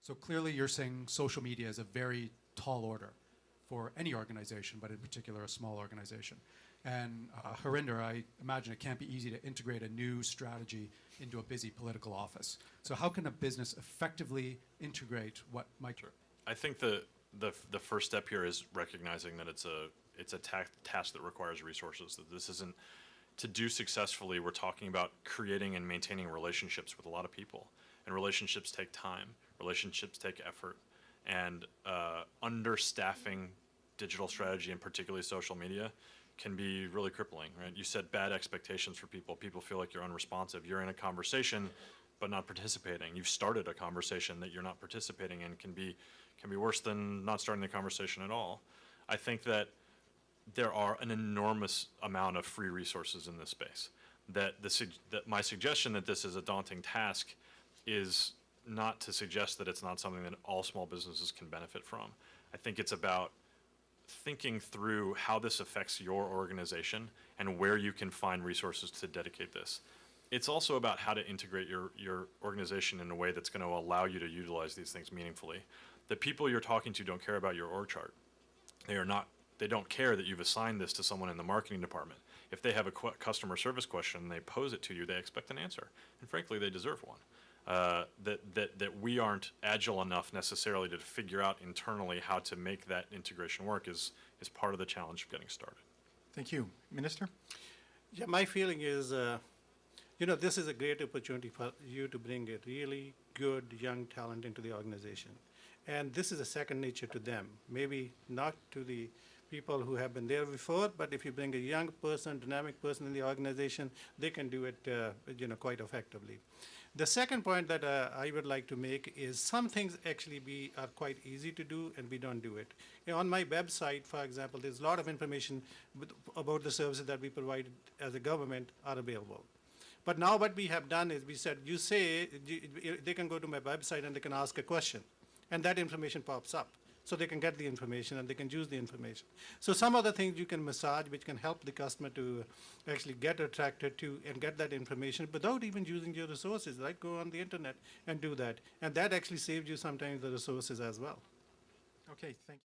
So clearly you're saying social media is a very tall order for any organization, but in particular a small organization. And Harinder, I imagine it can't be easy to integrate a new strategy into a busy political office. So how can a business effectively integrate what Mike... Sure. I think the first step here is recognizing that it's a task that requires resources, that this isn't, to do successfully, we're talking about creating and maintaining relationships with a lot of people. And relationships take time, relationships take effort, and understaffing digital strategy, and particularly social media, can be really crippling, right? You set bad expectations for people. People feel like you're unresponsive. You're in a conversation, but not participating. You've started a conversation that you're not participating in, can be worse than not starting the conversation at all. I think that there are an enormous amount of free resources in this space. That my suggestion that this is a daunting task is not to suggest that it's not something that all small businesses can benefit from. I think it's about thinking through how this affects your organization and where you can find resources to dedicate this. It's also about how to integrate your organization in a way that's going to allow you to utilize these things meaningfully. The people you're talking to don't care about your org chart. They don't care that you've assigned this to someone in the marketing department. If they have a customer service question and they pose it to you, they expect an answer. And frankly, they deserve one. That we aren't agile enough necessarily to figure out internally how to make that integration work is part of the challenge of getting started. Thank you. Minister? Yeah, my feeling is, this is a great opportunity for you to bring a really good young talent into the organization. And this is a second nature to them. Maybe not to the people who have been there before, but if you bring a young person, dynamic person in the organization, they can do it quite effectively. The second point that I would like to make is some things actually are quite easy to do and we don't do it. On my website, for example, there's a lot of information about the services that we provide as a government are available. But now what we have done is we said, they can go to my website and they can ask a question, and that information pops up. So they can get the information and they can use the information. So some of the things you can massage which can help the customer to actually get attracted to and get that information without even using your resources, right? Go on the internet and do that. And that actually saves you sometimes the resources as well. Okay, thank you.